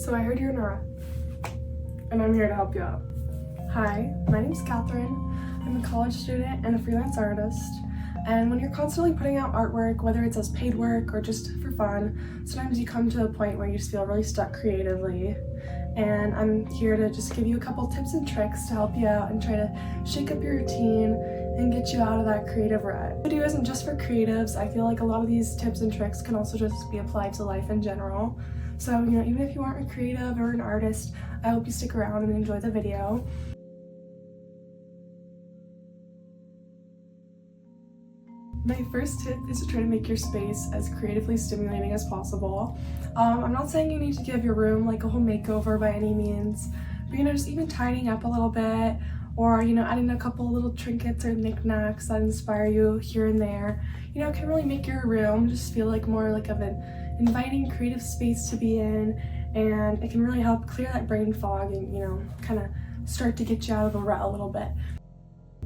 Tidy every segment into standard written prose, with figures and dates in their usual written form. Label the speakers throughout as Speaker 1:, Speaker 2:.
Speaker 1: So I heard you're in a rut, and I'm here to help you out. Hi, my name's Catherine. I'm a college student and a freelance artist. And when you're constantly putting out artwork, whether it's as paid work or just for fun, sometimes you come to a point where you just feel really stuck creatively. And I'm here to just give you a couple tips and tricks to help you out and try to shake up your routine and get you out of that creative rut. The video isn't just for creatives. I feel like a lot of these tips and tricks can also just be applied to life in general. So, even if you aren't a creative or an artist, I hope you stick around and enjoy the video. My first tip is to try to make your space as creatively stimulating as possible. I'm not saying you need to give your room like a whole makeover by any means, but just even tidying up a little bit, or adding a couple little trinkets or knickknacks that inspire you here and there, can really make your room just feel like more like of an inviting creative space to be in, and it can really help clear that brain fog and kind of start to get you out of the rut a little bit.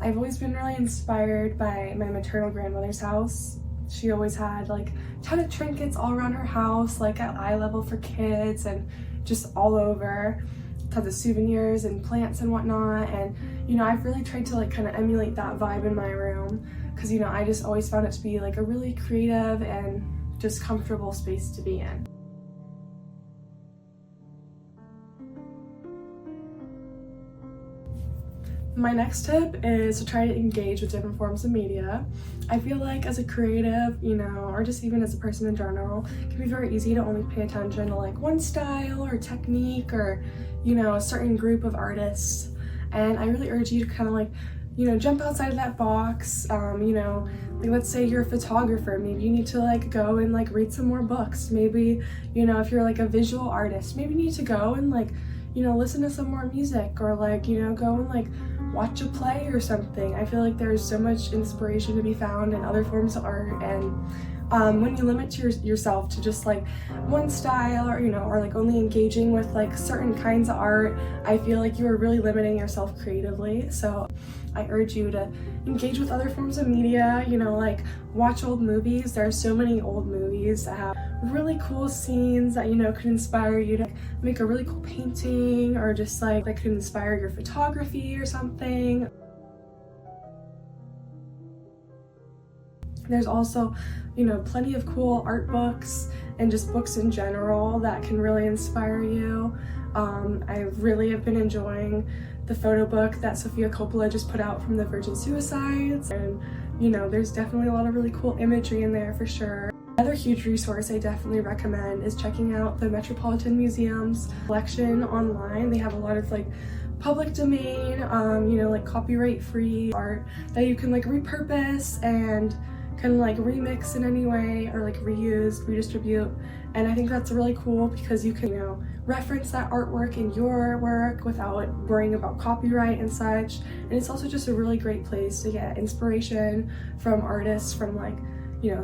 Speaker 1: I've always been really inspired by my maternal grandmother's house. She always had like a ton of trinkets all around her house, like at eye level for kids and just all over. Tons of souvenirs and plants and whatnot, and I've really tried to like kind of emulate that vibe in my room, because I just always found it to be like a really creative and just comfortable space to be in. My next tip is to try to engage with different forms of media. I feel like as a creative, or just even as a person in general, it can be very easy to only pay attention to like one style or technique or, a certain group of artists. And I really urge you to kind of like, jump outside of that box. Like let's say you're a photographer, maybe you need to like go and like read some more books. Maybe, if you're like a visual artist, maybe you need to go and like, listen to some more music, or like, go and like watch a play or something. I feel like there's so much inspiration to be found in other forms of art, and when you limit yourself to just like one style, or like only engaging with like certain kinds of art, I feel like you are really limiting yourself creatively. So I urge you to engage with other forms of media, like watch old movies. There are so many old movies that have really cool scenes that could inspire you to make a really cool painting, or just like that could inspire your photography or something. There's also plenty of cool art books and just books in general that can really inspire you. I really have been enjoying the photo book that Sofia Coppola just put out from the Virgin Suicides, and there's definitely a lot of really cool imagery in there for sure. Another huge resource I definitely recommend is checking out the Metropolitan Museum's collection online. They have a lot of like public domain, like copyright free art that you can like repurpose and kind of like remix in any way, or like reuse, redistribute. And I think that's really cool because you can reference that artwork in your work without worrying about copyright and such. And it's also just a really great place to get inspiration from artists from like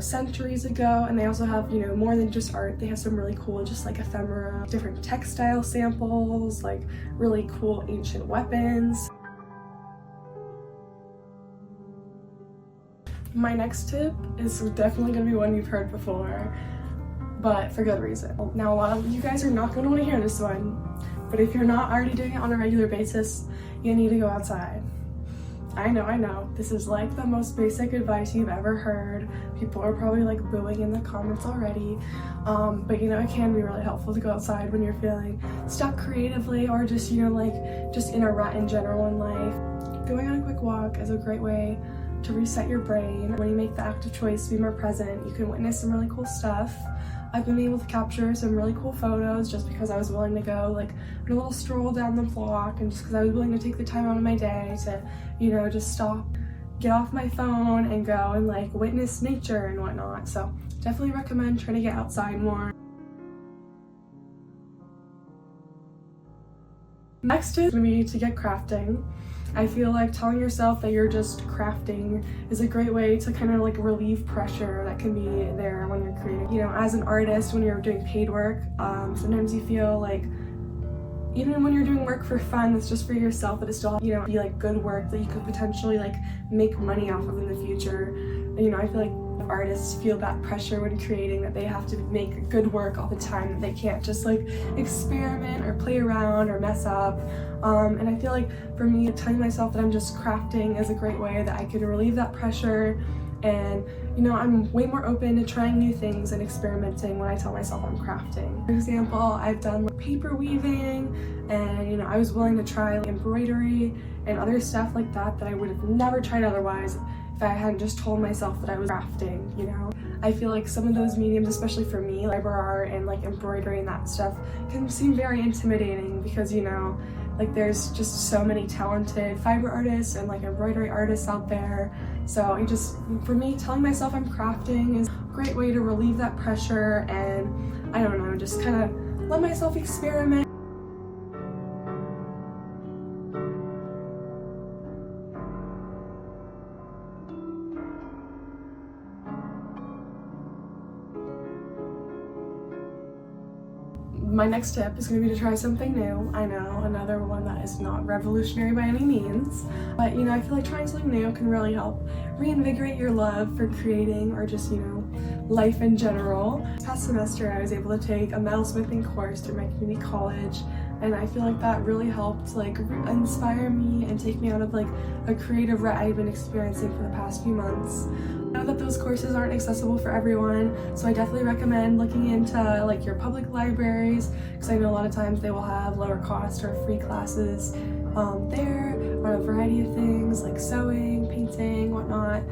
Speaker 1: centuries ago. And they also have more than just art. They have some really cool just like ephemera, different textile samples, like really cool ancient weapons. My next tip is definitely going to be one you've heard before, but for good reason. Now, a lot of you guys are not going to want to hear this one, but if you're not already doing it on a regular basis, you need to go outside. I know, this is like the most basic advice you've ever heard. People are probably like booing in the comments already, but it can be really helpful to go outside when you're feeling stuck creatively, or just just in a rut in general in life. Going on a quick walk is a great way to reset your brain. When you make the active choice to be more present, you can witness some really cool stuff. I've been able to capture some really cool photos just because I was willing to go like on a little stroll down the block, and just because I was willing to take the time out of my day to just stop, get off my phone and go and like witness nature and whatnot. So definitely recommend trying to get outside more. Next is going to be to get crafting. I feel like telling yourself that you're just crafting is a great way to kind of like relieve pressure that can be there when you're creating. As an artist, when you're doing paid work, sometimes you feel like even when you're doing work for fun, that's just for yourself, but it still be like good work that you could potentially like make money off of in the future. I feel like artists feel that pressure when creating, that they have to make good work all the time, that they can't just like experiment or play around or mess up. And I feel like for me, telling myself that I'm just crafting is a great way that I can relieve that pressure. And you know, I'm way more open to trying new things and experimenting when I tell myself I'm crafting. For example, I've done like paper weaving, and you know, I was willing to try like embroidery and other stuff like that that I would have never tried otherwise if I hadn't just told myself that I was crafting, you know? I feel like some of those mediums, especially for me, like fiber art and like embroidery and that stuff, can seem very intimidating because, you know, like there's just so many talented fiber artists and like embroidery artists out there. So for me, telling myself I'm crafting is a great way to relieve that pressure and, I don't know, just kind of let myself experiment. My next tip is going to be to try something new. I know, another one that is not revolutionary by any means, but you know, I feel like trying something new can really help reinvigorate your love for creating or just, you know, life in general. This past semester I was able to take a metalsmithing course through my community college, and I feel like that really helped like inspire me and take me out of like a creative rut I've been experiencing for the past few months. I know that those courses aren't accessible for everyone, so I definitely recommend looking into like your public libraries, because I know a lot of times they will have lower cost or free classes there on a variety of things like sewing, painting, whatnot,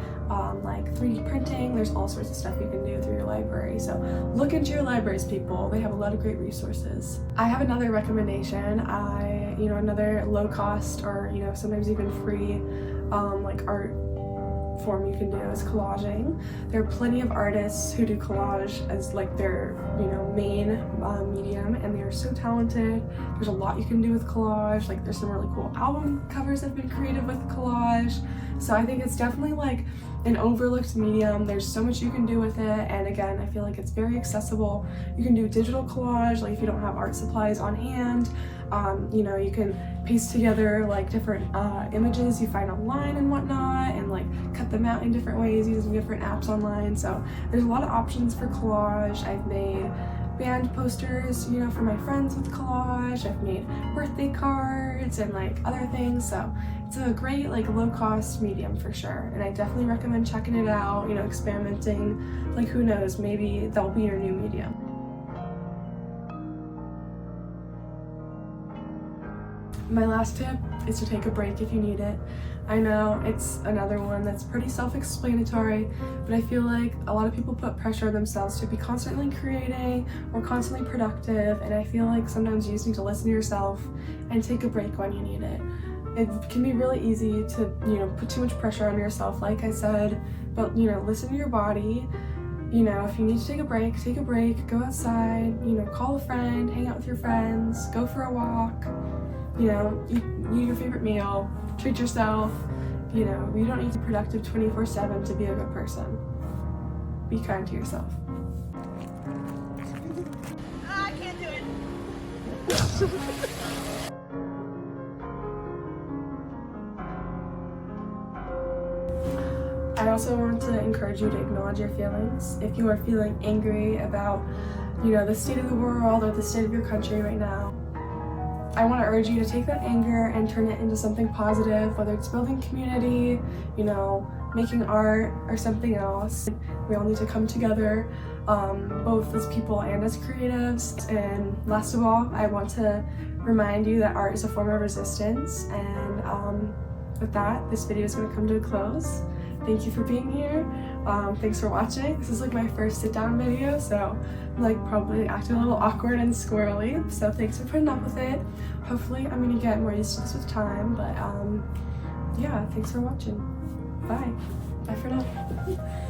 Speaker 1: like 3D printing. There's all sorts of stuff you can do through your library, so look into your libraries, people. They have a lot of great resources. I have another recommendation. Another low cost or, you know, sometimes even free like art form you can do is collaging. There are plenty of artists who do collage as like their, you know, main medium, and they are so talented. There's a lot you can do with collage. Like there's some really cool album covers that have been created with collage. So I think it's definitely like an overlooked medium. There's so much you can do with it, and again, I feel like it's very accessible. You can do digital collage, like if you don't have art supplies on hand. You know, you can paste together like different images you find online and whatnot, and like cut them out in different ways using different apps online. So there's a lot of options for collage. I've made band posters, you know, for my friends with collage. I've made birthday cards and like other things. So it's a great like low cost medium for sure, and I definitely recommend checking it out, you know, experimenting. Like who knows, maybe that'll be your new medium. My last tip is to take a break if you need it. I know it's another one that's pretty self-explanatory, but I feel like a lot of people put pressure on themselves to be constantly creating or constantly productive, and I feel like sometimes you just need to listen to yourself and take a break when you need it. It can be really easy to, you know, put too much pressure on yourself, like I said, but you know, listen to your body. You know, if you need to take a break, go outside, you know, call a friend, hang out with your friends, go for a walk. You know, eat your favorite meal, treat yourself. You know, you don't need to be productive 24/7 to be a good person. Be kind to yourself.
Speaker 2: I can't do it.
Speaker 1: I also want to encourage you to acknowledge your feelings. If you are feeling angry about, you know, the state of the world or the state of your country right now, I want to urge you to take that anger and turn it into something positive, whether it's building community, you know, making art, or something else. We all need to come together, both as people and as creatives. And last of all, I want to remind you that art is a form of resistance. And with that, this video is going to come to a close. Thank you for being here. Thanks for watching. This is like my first sit-down video, so I'm like probably acting a little awkward and squirrely. So thanks for putting up with it. Hopefully I'm gonna get more used to this with time, but yeah, thanks for watching. Bye. Bye for now.